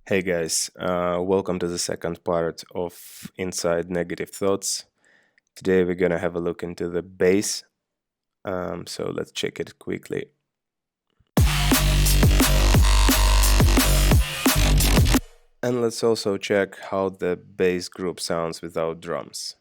Hey guys, welcome to the second part of Inside Negative Thoughts. Today we're gonna have a look into the bass, so let's check it quickly. And let's also check how the bass group sounds without drums.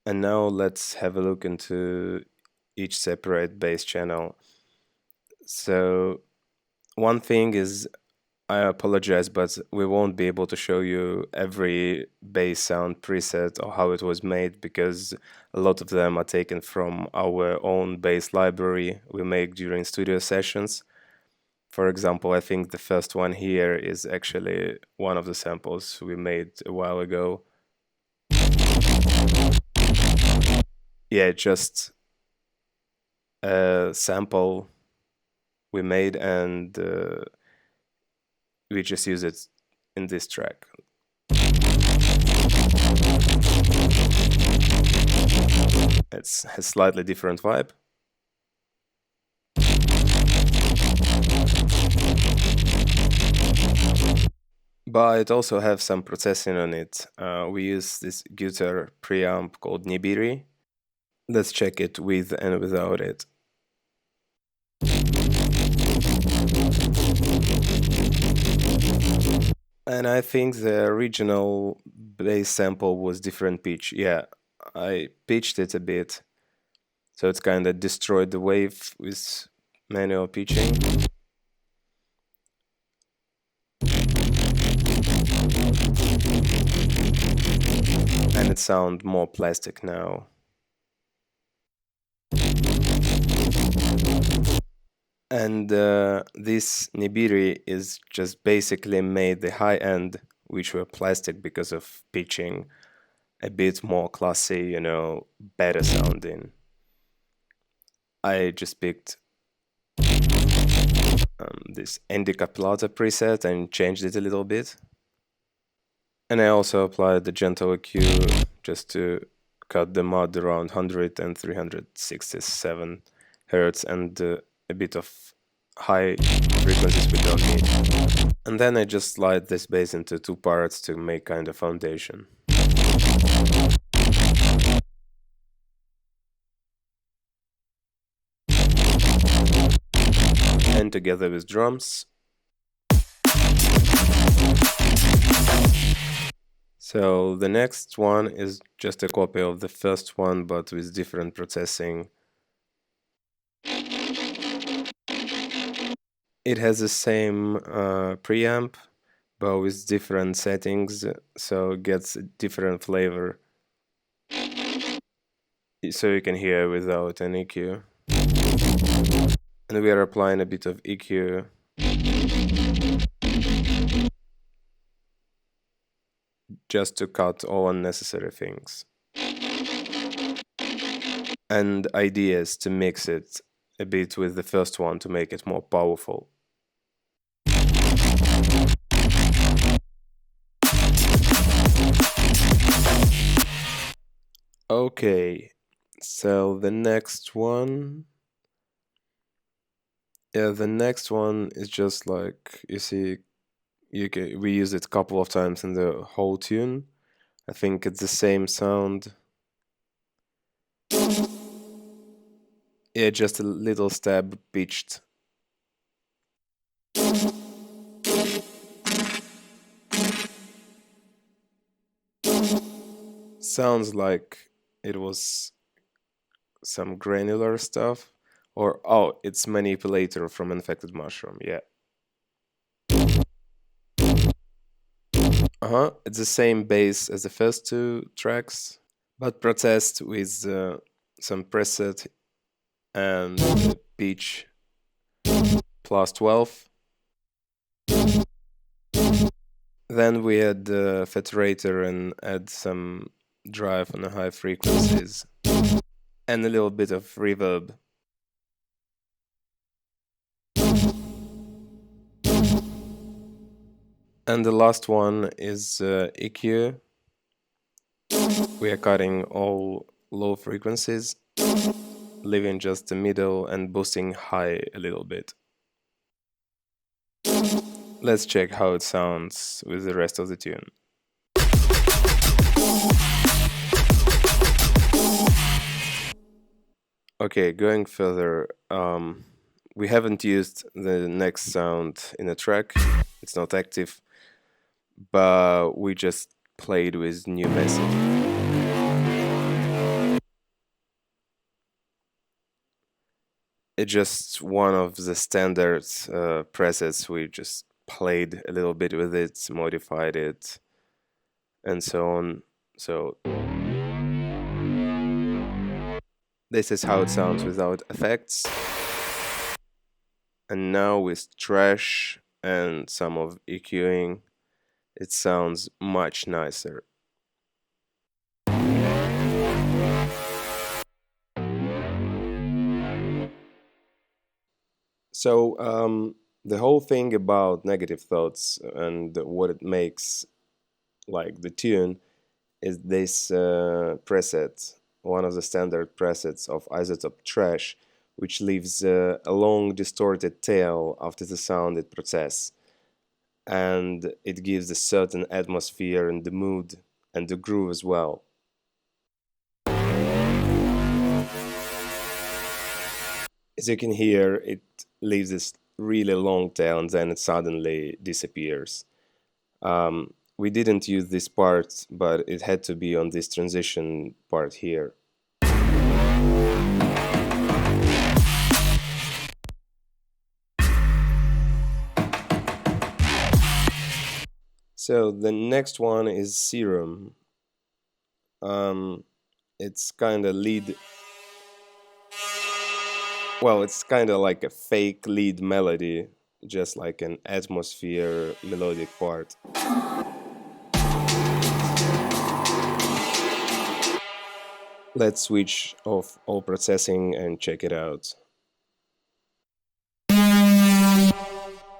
And now let's have a look into each separate bass channel. So one thing is, I apologize, but we won't be able to show you every bass sound preset or how it was made because a lot of them are taken from our own bass library we make during studio sessions. For example, I think the first one here is actually one of the samples we made a while ago. Yeah, just a sample we made and we just use it in this track. It's a slightly different vibe. But it also have some processing on it. We use this guitar preamp called Nibiru. Let's check it with and without it. And I think the original bass sample was different pitch. Yeah, I pitched it a bit, so it's kind of destroyed the wave with manual pitching. And it sounds more plastic now. And this Nibiru is just basically made the high end, which were plastic because of pitching, a bit more classy, better sounding. I just picked this Indica Plata preset and changed it a little bit. And I also applied the gentle EQ just to cut the mod around 100 and 367 hertz and a bit of high frequencies we don't need. And then I just slide this bass into two parts to make kind of foundation. And together with drums. So the next one is just a copy of the first one, but with different processing. It has the same preamp, but with different settings, so it gets a different flavor. So you can hear without an EQ. And we are applying a bit of EQ. Just to cut all unnecessary things. And ideas to mix it a bit with the first one to make it more powerful. Okay, so the next one. Yeah, the next one is just like, you see, we use it a couple of times in the whole tune. I think it's the same sound. Yeah, just a little stab pitched. Sounds like it was some granular stuff. Or, oh, it's Manipulator from Infected Mushroom, yeah. It's the same bass as the first two tracks, but processed with some preset and pitch plus 12. Then we add the Federator and add some drive on the high frequencies and a little bit of reverb. And the last one is EQ. We are cutting all low frequencies, leaving just the middle and boosting high a little bit. Let's check how it sounds with the rest of the tune. Okay, going further, we haven't used the next sound in a track. It's not active, but we just played with new massive. It's just one of the standard presets. We just played a little bit with it, modified it, and so on. So this is how it sounds without effects. And now with trash and some of EQing, it sounds much nicer. So the whole thing about negative thoughts and what it makes like the tune is this preset, one of the standard presets of isotope trash, which leaves a long distorted tail after the sound it processes, and it gives a certain atmosphere and the mood and the groove as well. As you can hear, it leaves this really long tail and then it suddenly disappears. We didn't use this part, but it had to be on this transition part here. So the next one is Serum. It's kind of lead. Well, it's kind of like a fake lead melody, just like an atmosphere melodic part. Let's switch off all processing and check it out.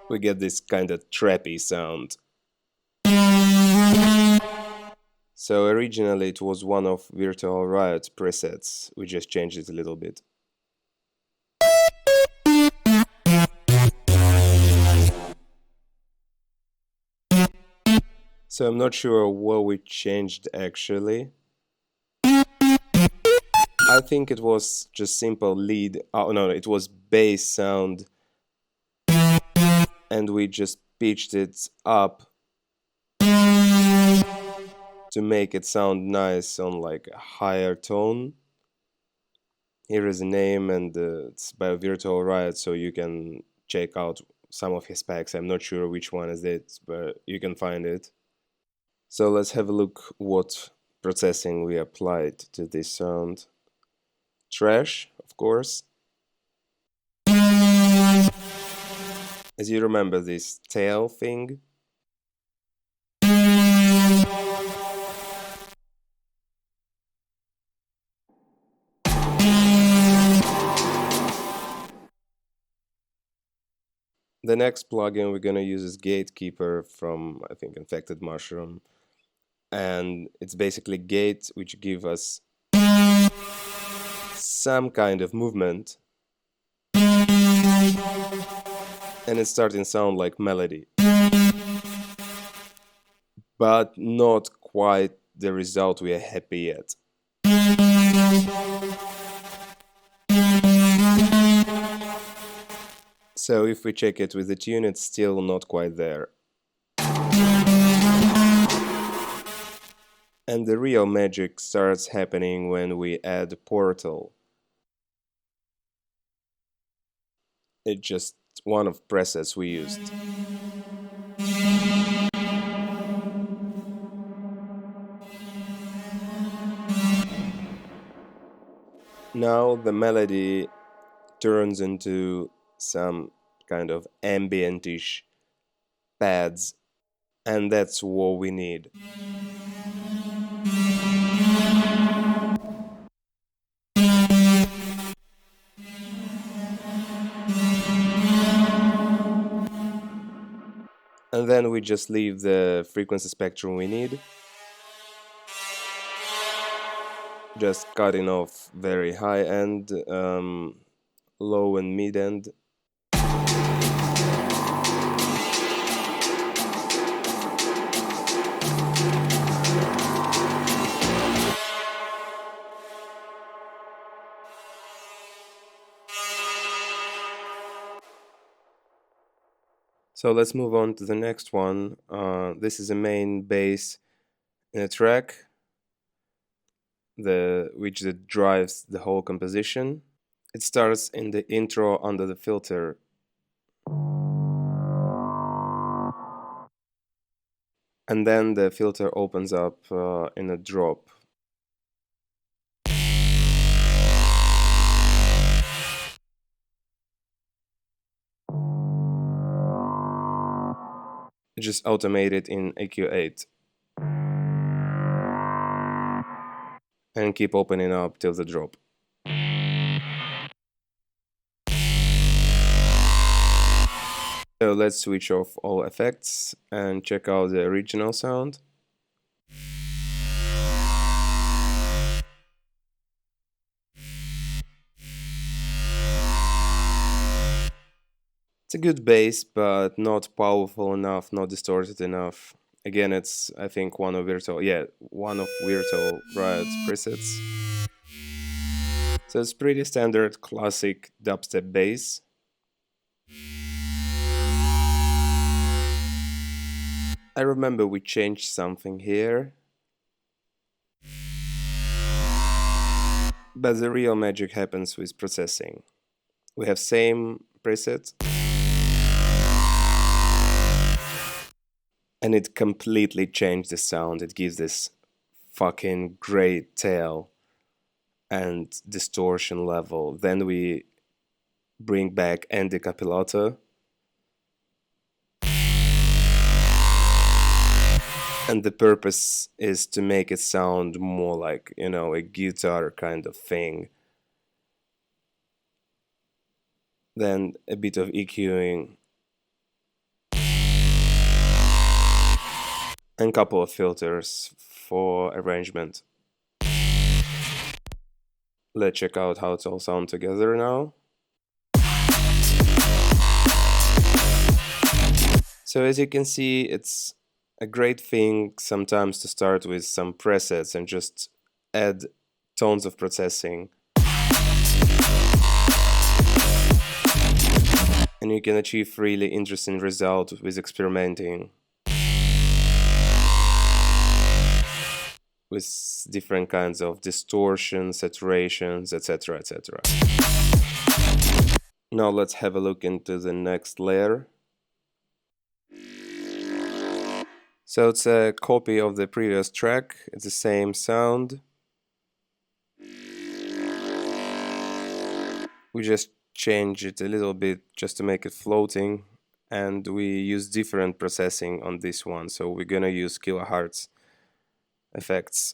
We get this kind of trappy sound. So originally it was one of Virtual Riot presets, we just changed it a little bit. So I'm not sure what we changed actually. I think it was just simple lead, oh no, it was bass sound, and we just pitched it up to make it sound nice on like a higher tone. Here is a name, and it's by Virtual Riot, so you can check out some of his packs. I'm not sure which one is it, but you can find it. So let's have a look what processing we applied to this sound. Trash, of course. As you remember this tail thing, the next plugin we're gonna use is Gatekeeper from, I think, Infected Mushroom. And it's basically gate which give us some kind of movement, and it's starting to sound like melody, but not quite the result we are happy yet. So if we check it with the tune, it's still not quite there. And the real magic starts happening when we add Portal. It's just one of presets we used. Now the melody turns into some kind of ambient-ish pads, and that's what we need. And then we just leave the frequency spectrum we need, just cutting off very high end, low and mid end. So let's move on to the next one. This is a main bass in a track, which drives the whole composition. It starts in the intro under the filter. And then the filter opens up in a drop. Just automate it in EQ8 and keep opening up till the drop. So let's switch off all effects and check out the original sound. It's a good bass, but not powerful enough, not distorted enough. Again, it's, I think, one of Virtual Riot's presets. So it's pretty standard classic dubstep bass. I remember we changed something here, but the real magic happens with processing. We have same preset, and it completely changed the sound. It gives this fucking great tail and distortion level. Then we bring back Andy Capillato, and the purpose is to make it sound more like, you know, a guitar kind of thing. Then a bit of EQing and a couple of filters for arrangement. Let's check out how it all sounds together now. So as you can see, it's a great thing sometimes to start with some presets and just add tons of processing. And you can achieve really interesting results with experimenting with different kinds of distortions, saturations, etc., etc. Now let's have a look into the next layer. So it's a copy of the previous track, it's the same sound. We just change it a little bit just to make it floating, and we use different processing on this one, so we're gonna use kilohertz effects.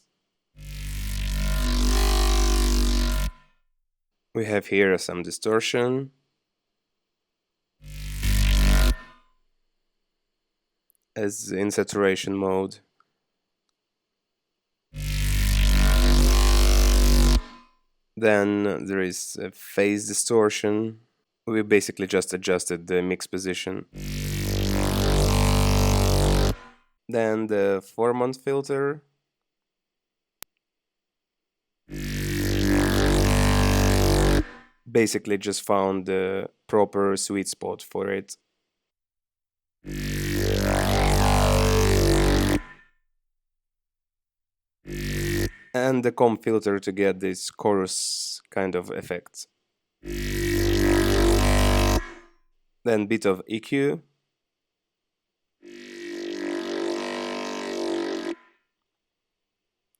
We have here some distortion. As in saturation mode. Then there is a phase distortion. We basically just adjusted the mix position. Then the 4-month filter. Basically just found the proper sweet spot for it. And the comb filter to get this chorus kind of effect. Then bit of EQ.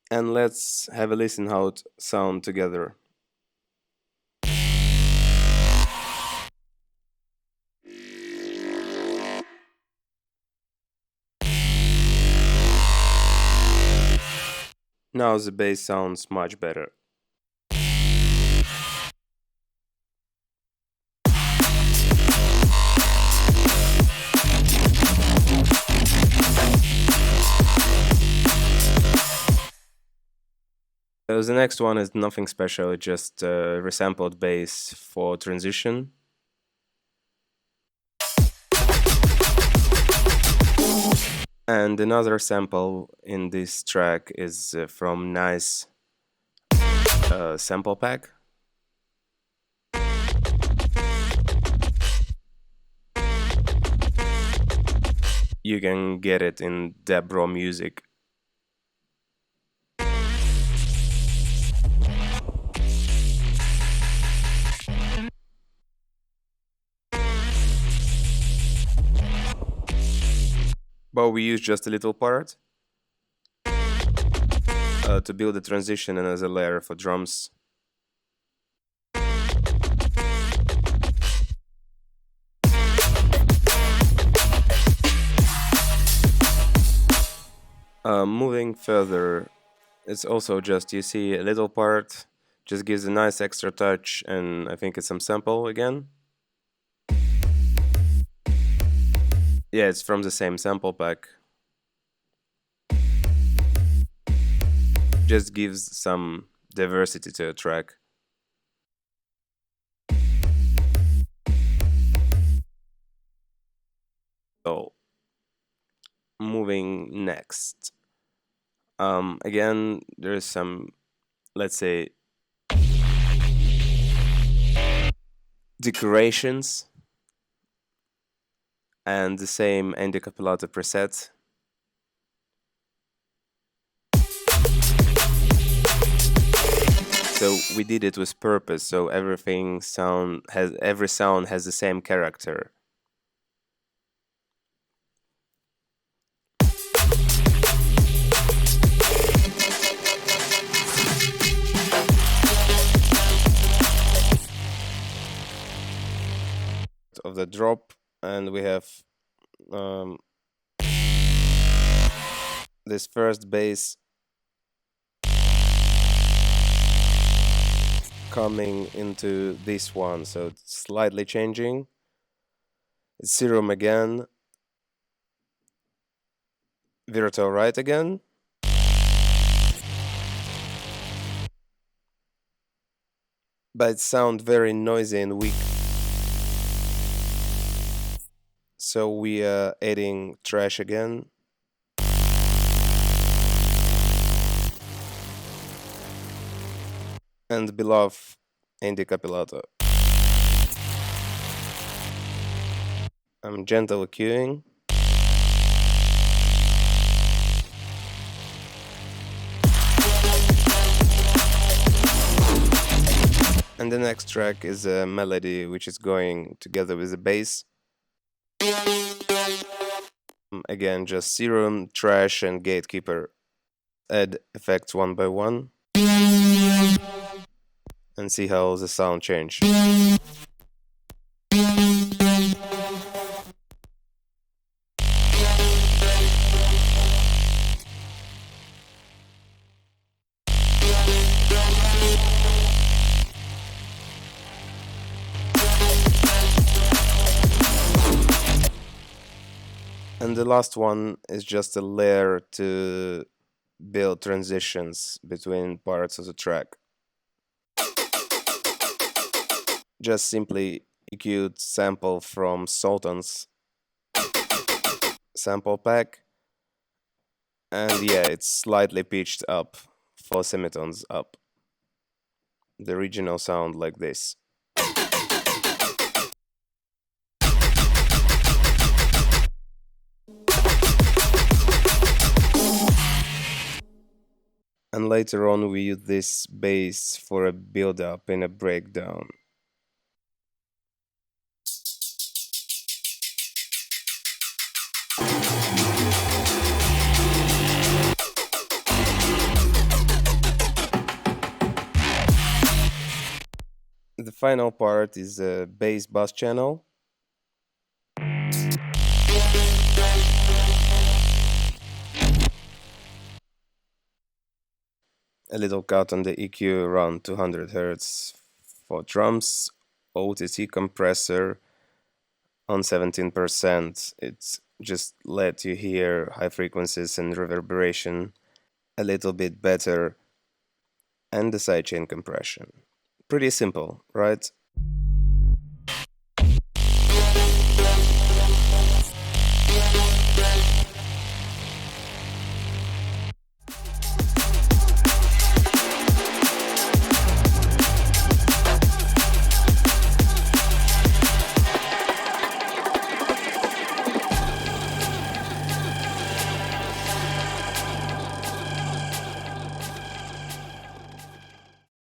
And let's have a listen how it sounds together. Now the bass sounds much better. So the next one is nothing special, just resampled bass for transition. And another sample in this track is from Nice sample pack. You can get it in Debro Music. But we use just a little part to build a transition and as a layer for drums. Moving further, it's also just, you see a little part, just gives a nice extra touch, and I think it's some sample again. Yeah, it's from the same sample pack. Just gives some diversity to a track. So, moving next. Again, there's some, let's say, decorations and the same Endicapillata preset. So we did it with purpose, so every sound has the same character. Of the drop, and we have um, this first bass coming into this one, so it's slightly changing. It's serum again, virtual right again, but it sounds very noisy and weak. So we are adding trash again. And below Endicapillata. I'm gentle EQing. And the next track is a melody which is going together with the bass. Again, just serum, trash, and gatekeeper. Add effects one by one. And see how the sound change. And the last one is just a layer to build transitions between parts of the track. Just simply EQ'd sample from Sultan's sample pack. And yeah, it's slightly pitched up for semitones up. The original sound like this. And later on we use this bass for a build-up and a breakdown. The final part is a bass bus channel. A little cut on the EQ around 200 Hz for drums, OTT compressor on 17%. It's just let you hear high frequencies and reverberation a little bit better. and the sidechain compression. Pretty simple, right?